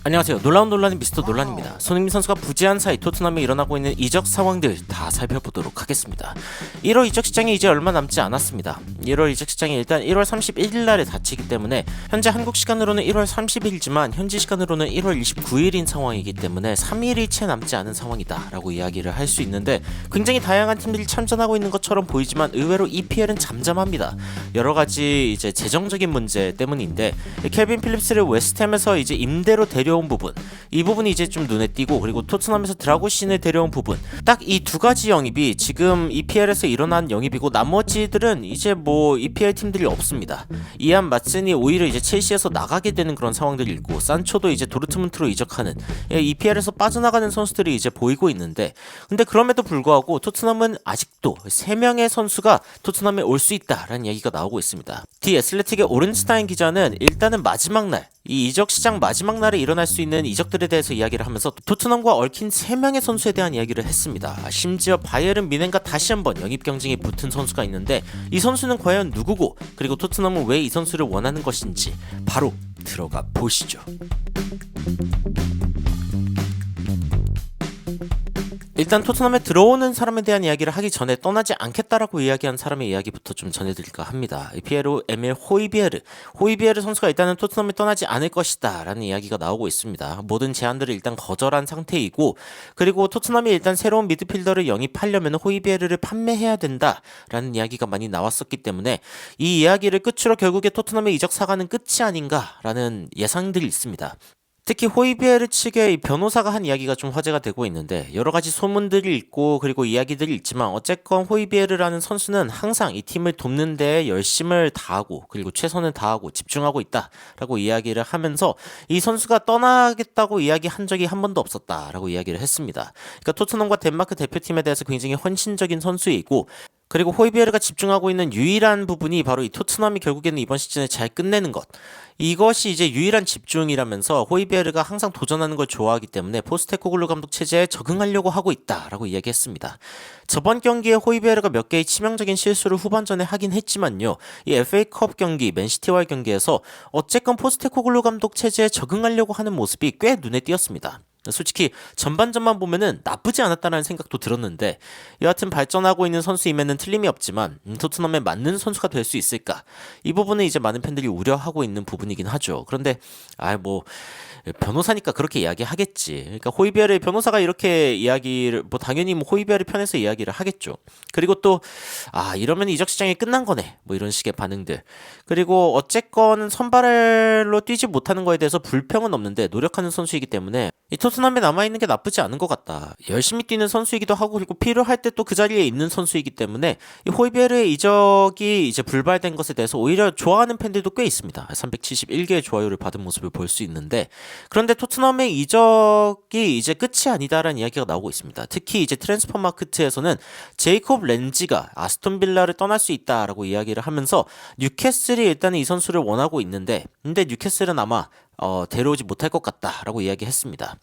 안녕하세요. 놀라운 논란의 미스터 논란입니다. 손흥민 선수가 부재한 사이 토트넘에 일어나고 있는 이적 상황들 다 살펴보도록 하겠습니다. 1월 이적 시장이 이제 얼마 남지 않았습니다. 1월 이적 시장이 일단 1월 31일 날에 닫히기 때문에 현재 한국 시간으로는 1월 30일이지만 현지 시간으로는 1월 29일인 상황이기 때문에 3일이 채 남지 않은 상황이다 라고 이야기를 할 수 있는데, 굉장히 다양한 팀들이 참전하고 있는 것처럼 보이지만 의외로 EPL은 잠잠합니다. 여러가지 이제 재정적인 문제 때문인데, 켈빈 필립스를 웨스트햄에서 이제 임대로 데려온 부분, 이 부분이 이제 좀 눈에 띄고, 그리고 토트넘에서 드라고신을 데려온 부분, 딱 이 두 가지 영입이 지금 EPL에서 일어난 영입이고, 나머지들은 이제 뭐 EPL 팀들이 없습니다. 이안 마슨이 오히려 이제 첼시에서 나가게 되는 그런 상황들이 있고, 산초도 이제 도르트문트로 이적하는, EPL에서 빠져나가는 선수들이 이제 보이고 있는데, 근데 그럼에도 불구하고 토트넘은 아직도 3명의 선수가 토트넘에 올 수 있다라는 얘기가 나오고 있습니다. 디 애슬레틱의 오른스타인 기자는 일단은 마지막 날, 이 이적 시장 마지막 날에 일어날 수 있는 이적들에 대해서 이야기를 하면서 토트넘과 얽힌 3명의 선수에 대한 이야기를 했습니다. 심지어 바이에른 뮌헨과 다시 한번 영입 경쟁이 붙은 선수가 있는데, 이 선수는 과연 누구고, 그리고 토트넘은 왜 이 선수를 원하는 것인지 바로 들어가 보시죠. 일단 토트넘에 들어오는 사람에 대한 이야기를 하기 전에 떠나지 않겠다라고 이야기한 사람의 이야기부터 좀 전해드릴까 합니다. 피에로 에밀 호이비에르 선수가 일단은 토트넘에 떠나지 않을 것이다 라는 이야기가 나오고 있습니다. 모든 제안들을 일단 거절한 상태이고, 그리고 토트넘이 일단 새로운 미드필더를 영입하려면 호이비에르를 판매해야 된다 라는 이야기가 많이 나왔었기 때문에, 이 이야기를 끝으로 결국에 토트넘의 이적 사과는 끝이 아닌가 라는 예상들이 있습니다. 특히 호이비에르 측의 변호사가 한 이야기가 좀 화제가 되고 있는데, 여러가지 소문들이 있고 그리고 이야기들이 있지만, 어쨌건 호이비에르라는 선수는 항상 이 팀을 돕는 데에 열심을 다하고 그리고 최선을 다하고 집중하고 있다라고 이야기를 하면서, 이 선수가 떠나겠다고 이야기한 적이 한 번도 없었다라고 이야기를 했습니다. 그러니까 토트넘과 덴마크 대표팀에 대해서 굉장히 헌신적인 선수이고, 그리고 호이비에르가 집중하고 있는 유일한 부분이 바로 이 토트넘이 결국에는 이번 시즌을 잘 끝내는 것, 이것이 이제 유일한 집중이라면서 호이비에르가 항상 도전하는 걸 좋아하기 때문에 포스테코글루 감독 체제에 적응하려고 하고 있다라고 이야기했습니다. 저번 경기에 호이비에르가 몇 개의 치명적인 실수를 후반전에 하긴 했지만요, 이 FA컵 경기, 맨시티와의 경기에서 어쨌건 포스테코글루 감독 체제에 적응하려고 하는 모습이 꽤 눈에 띄었습니다. 솔직히 전반전만 보면은 나쁘지 않았다는 생각도 들었는데, 여하튼 발전하고 있는 선수임에는 틀림이 없지만 토트넘에 맞는 선수가 될 수 있을까, 이 부분은 이제 많은 팬들이 우려하고 있는 부분이긴 하죠. 그런데 변호사니까 그렇게 이야기하겠지. 그러니까 호이비에르의 변호사가 이렇게 이야기를, 당연히 호이비에르 편에서 이야기를 하겠죠. 그리고 또 이러면 이적 시장이 끝난 거네, 이런 식의 반응들. 그리고 어쨌건 선발로 뛰지 못하는 거에 대해서 불평은 없는데 노력하는 선수이기 때문에 이 토트넘에 남아있는 게 나쁘지 않은 것 같다. 열심히 뛰는 선수이기도 하고, 그리고 필요할 때 또 그 자리에 있는 선수이기 때문에 이 호이비에르의 이적이 이제 불발된 것에 대해서 오히려 좋아하는 팬들도 꽤 있습니다. 371개의 좋아요를 받은 모습을 볼 수 있는데, 그런데 토트넘의 이적이 이제 끝이 아니다라는 이야기가 나오고 있습니다. 특히 이제 트랜스퍼 마크트에서는 제이콥 렌지가 아스톤 빌라를 떠날 수 있다라고 이야기를 하면서, 뉴캐슬이 일단은 이 선수를 원하고 있는데, 근데 뉴캐슬은 아마 데려오지 못할 것 같다라고 이야기했습니다.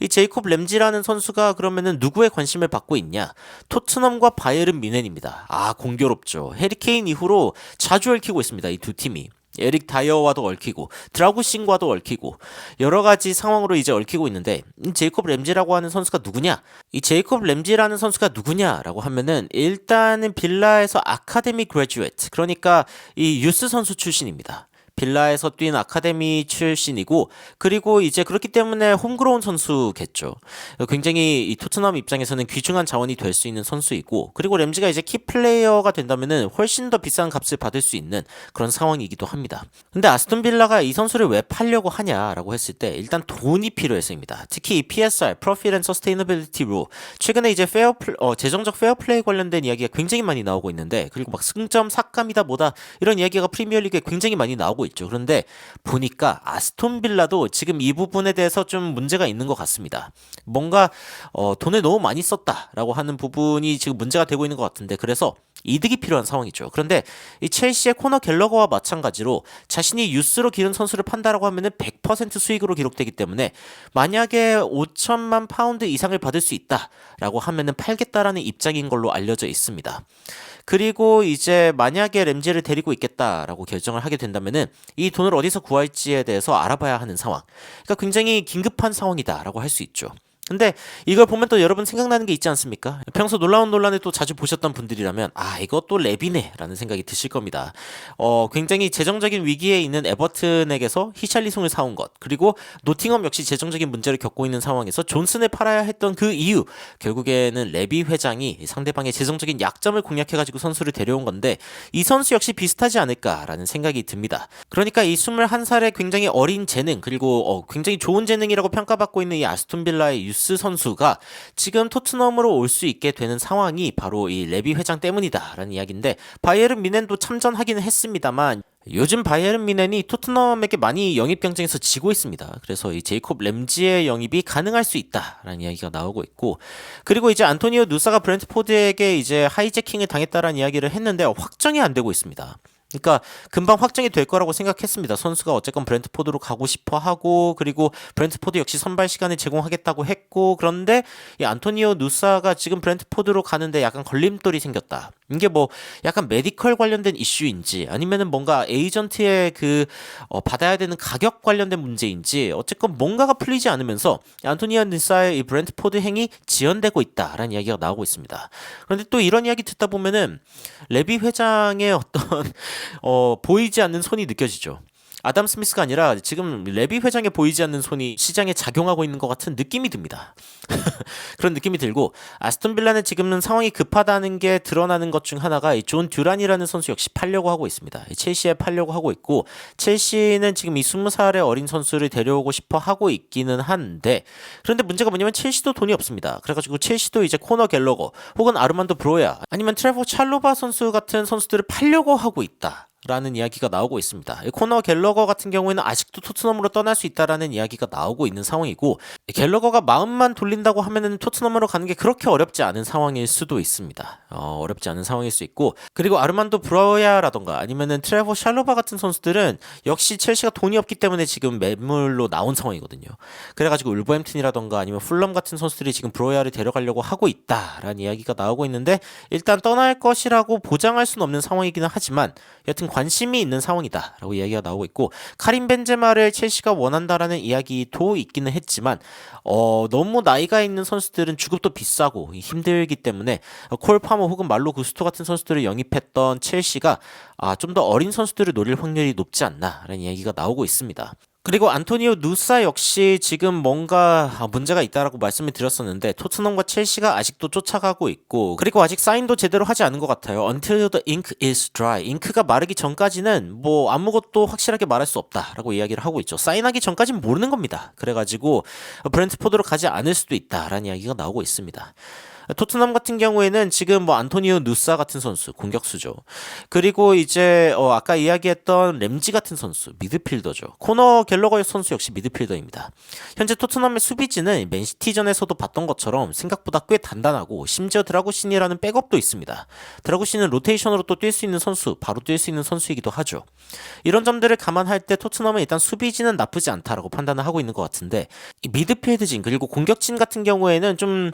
이 제이콥 램지라는 선수가 그러면은 누구의 관심을 받고 있냐? 토트넘과 바이에른 뮌헨입니다. 공교롭죠. 해리케인 이후로 자주 얽히고 있습니다, 이 두 팀이. 에릭 다이어와도 얽히고 드라구신과도 얽히고 여러 가지 상황으로 이제 얽히고 있는데, 제이콥 램지라고 하는 선수가 누구냐? 이 제이콥 램지라는 선수가 누구냐라고 하면은, 일단은 빌라에서 아카데미 그래주에이트, 그러니까 이 유스 선수 출신입니다. 빌라에서 뛴 아카데미 출신이고, 그리고 이제 그렇기 때문에 홈그로운 선수겠죠. 굉장히 이 토트넘 입장에서는 귀중한 자원이 될 수 있는 선수이고, 그리고 램지가 이제 키플레이어가 된다면은 훨씬 더 비싼 값을 받을 수 있는 그런 상황이기도 합니다. 근데 아스톤 빌라가 이 선수를 왜 팔려고 하냐라고 했을 때, 일단 돈이 필요해서입니다. 특히 이 PSR, Profit and Sustainability Rule, 최근에 이제 재정적 페어플레이 관련된 이야기가 굉장히 많이 나오고 있는데, 그리고 막 승점 삭감이다 뭐다 이런 이야기가 프리미어리그에 굉장히 많이 나오고 있죠. 그런데 보니까 아스톤 빌라도 지금 이 부분에 대해서 좀 문제가 있는 것 같습니다. 뭔가 돈을 너무 많이 썼다라고 하는 부분이 지금 문제가 되고 있는 것 같은데, 그래서 이득이 필요한 상황이죠. 그런데 이 첼시의 코너 갤러거와 마찬가지로 자신이 유스로 기른 선수를 판다라고 하면은 100% 수익으로 기록되기 때문에, 만약에 5천만 파운드 이상을 받을 수 있다라고 하면은 팔겠다라는 입장인 걸로 알려져 있습니다. 그리고 이제 만약에 램지를 데리고 있겠다라고 결정을 하게 된다면은, 이 돈을 어디서 구할지에 대해서 알아봐야 하는 상황. 그러니까 굉장히 긴급한 상황이다라고 할 수 있죠. 근데 이걸 보면 또 여러분 생각나는 게 있지 않습니까? 평소 놀라운 논란을 또 자주 보셨던 분들이라면 이거 또 랩이네 라는 생각이 드실 겁니다. 굉장히 재정적인 위기에 있는 에버튼에게서 히샬리송을 사온 것, 그리고 노팅엄 역시 재정적인 문제를 겪고 있는 상황에서 존슨을 팔아야 했던 그 이유, 결국에는 레비 회장이 상대방의 재정적인 약점을 공략해가지고 선수를 데려온 건데, 이 선수 역시 비슷하지 않을까라는 생각이 듭니다. 그러니까 이 21살의 굉장히 어린 재능, 그리고 굉장히 좋은 재능이라고 평가받고 있는 이 아스톤 빌라의 유스 선수가 지금 토트넘으로 올 수 있게 되는 상황이 바로 이 레비 회장 때문이다라는 이야기인데, 바이에른 뮌헨도 참전하기는 했습니다만 요즘 바이에른 뮌헨이 토트넘에게 많이 영입 경쟁에서 지고 있습니다. 그래서 이 제이콥 램지의 영입이 가능할 수 있다라는 이야기가 나오고 있고, 그리고 이제 안토니오 누사가 브렌트포드에게 이제 하이제킹을 당했다라는 이야기를 했는데 확정이 안 되고 있습니다. 그러니까 금방 확정이 될 거라고 생각했습니다. 선수가 어쨌건 브렌트포드로 가고 싶어 하고, 그리고 브렌트포드 역시 선발 시간을 제공하겠다고 했고, 그런데 이 안토니오 누사가 지금 브렌트포드로 가는데 약간 걸림돌이 생겼다. 이게 뭐 약간 메디컬 관련된 이슈인지 아니면은 뭔가 에이전트의 받아야 되는 가격 관련된 문제인지, 어쨌건 뭔가가 풀리지 않으면서 안토니오 누사의 이 브렌트포드 행이 지연되고 있다라는 이야기가 나오고 있습니다. 그런데 또 이런 이야기 듣다 보면은 레비 회장의 어떤 보이지 않는 손이 느껴지죠. 아담 스미스가 아니라 지금 레비 회장의 보이지 않는 손이 시장에 작용하고 있는 것 같은 느낌이 듭니다. 그런 느낌이 들고, 아스톤 빌라는 지금은 상황이 급하다는 게 드러나는 것 중 하나가 이 존 듀란이라는 선수 역시 팔려고 하고 있습니다. 첼시에 팔려고 하고 있고, 첼시는 지금 이 20살의 어린 선수를 데려오고 싶어 하고 있기는 한데, 그런데 문제가 뭐냐면 첼시도 돈이 없습니다. 그래가지고 첼시도 이제 코너 갤러거 혹은 아르만도 브로야 아니면 트레버 찰로바 선수 같은 선수들을 팔려고 하고 있다 라는 이야기가 나오고 있습니다. 코너 갤러거 같은 경우에는 아직도 토트넘으로 떠날 수 있다라는 이야기가 나오고 있는 상황이고, 갤러거가 마음만 돌린다고 하면은 토트넘으로 가는 게 그렇게 어렵지 않은 상황일 수도 있습니다. 어렵지 않은 상황일 수 있고, 그리고 아르만도 브라야라던가 아니면은 트레버 샬로바 같은 선수들은 역시 첼시가 돈이 없기 때문에 지금 매물로 나온 상황이거든요. 그래가지고 울버햄튼이라던가 아니면 풀럼 같은 선수들이 지금 브로야를 데려가려고 하고 있다라는 이야기가 나오고 있는데, 일단 떠날 것이라고 보장할 수는 없는 상황이기는 하지만 여튼 관심이 있는 상황이다라고 이야기가 나오고 있고, 카림 벤제마를 첼시가 원한다라는 이야기도 있기는 했지만 너무 나이가 있는 선수들은 주급도 비싸고 힘들기 때문에 콜 파머 혹은 말로 구스토 같은 선수들을 영입했던 첼시가 좀 더 어린 선수들을 노릴 확률이 높지 않나라는 이야기가 나오고 있습니다. 그리고 안토니오 누사 역시 지금 뭔가 문제가 있다라고 말씀을 드렸었는데, 토트넘과 첼시가 아직도 쫓아가고 있고, 그리고 아직 사인도 제대로 하지 않은 것 같아요. Until the ink is dry. 잉크가 마르기 전까지는 뭐 아무것도 확실하게 말할 수 없다라고 이야기를 하고 있죠. 사인하기 전까지는 모르는 겁니다. 그래가지고 브렌트포드로 가지 않을 수도 있다라는 이야기가 나오고 있습니다. 토트넘 같은 경우에는 지금 뭐 안토니오 누사 같은 선수, 공격수죠. 그리고 이제 아까 이야기했던 램지 같은 선수, 미드필더죠. 코너 갤러거 선수 역시 미드필더입니다. 현재 토트넘의 수비진은 맨시티전에서도 봤던 것처럼 생각보다 꽤 단단하고, 심지어 드라구신이라는 백업도 있습니다. 드라구신은 로테이션으로 또 뛸 수 있는 선수, 바로 뛸 수 있는 선수이기도 하죠. 이런 점들을 감안할 때 토트넘은 일단 수비진은 나쁘지 않다라고 판단을 하고 있는 것 같은데, 이 미드필드진 그리고 공격진 같은 경우에는 좀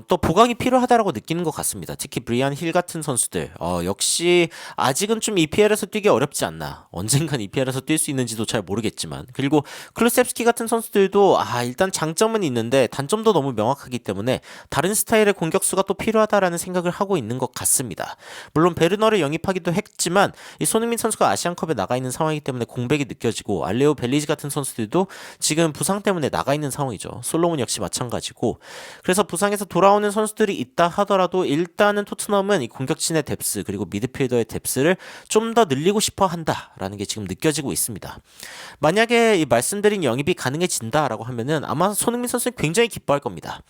또 보강이 필요하다라고 느끼는 것 같습니다. 특히 브리안 힐 같은 선수들 역시 아직은 좀 EPL에서 뛰기 어렵지 않나. 언젠간 EPL에서 뛸 수 있는지도 잘 모르겠지만, 그리고 클루셉스키 같은 선수들도 일단 장점은 있는데 단점도 너무 명확하기 때문에 다른 스타일의 공격수가 또 필요하다라는 생각을 하고 있는 것 같습니다. 물론 베르너를 영입하기도 했지만 이 손흥민 선수가 아시안컵에 나가 있는 상황이기 때문에 공백이 느껴지고, 알레오 벨리지 같은 선수들도 지금 부상 때문에 나가 있는 상황이죠. 솔로몬 역시 마찬가지고. 그래서 부상에서 돌아오는 선수들이 있다 하더라도 일단은 토트넘은 이 공격진의 뎁스 그리고 미드필더의 뎁스를 좀 더 늘리고 싶어 한다라는 게 지금 느껴지고 있습니다. 만약에 이 말씀드린 영입이 가능해진다라고 하면은 아마 손흥민 선수는 굉장히 기뻐할 겁니다.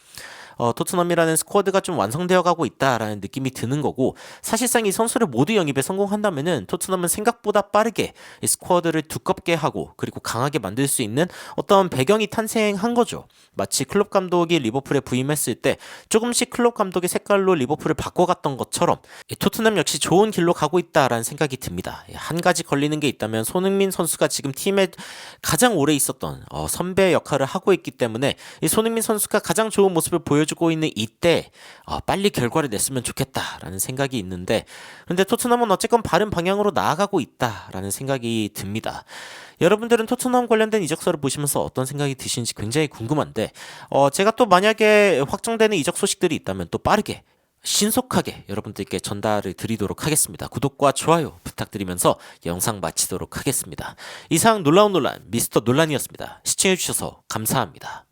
토트넘이라는 스쿼드가 좀 완성되어 가고 있다라는 느낌이 드는 거고, 사실상 이 선수를 모두 영입에 성공한다면은 토트넘은 생각보다 빠르게 이 스쿼드를 두껍게 하고 그리고 강하게 만들 수 있는 어떤 배경이 탄생한 거죠. 마치 클롭 감독이 리버풀에 부임했을 때 조금씩 클롭 감독의 색깔로 리버풀을 바꿔갔던 것처럼 이 토트넘 역시 좋은 길로 가고 있다라는 생각이 듭니다. 한 가지 걸리는 게 있다면 손흥민 선수가 지금 팀에 가장 오래 있었던 선배 역할을 하고 있기 때문에 이 손흥민 선수가 가장 좋은 모습을 보여 보여주고 있는 이때 빨리 결과를 냈으면 좋겠다라는 생각이 있는데, 근데 토트넘은 어쨌건 바른 방향으로 나아가고 있다라는 생각이 듭니다. 여러분들은 토트넘 관련된 이적설을 보시면서 어떤 생각이 드시는지 굉장히 궁금한데, 제가 또 만약에 확정되는 이적 소식들이 있다면 또 빠르게 신속하게 여러분들께 전달을 드리도록 하겠습니다. 구독과 좋아요 부탁드리면서 영상 마치도록 하겠습니다. 이상 놀라운 논란 미스터 논란이었습니다. 시청해주셔서 감사합니다.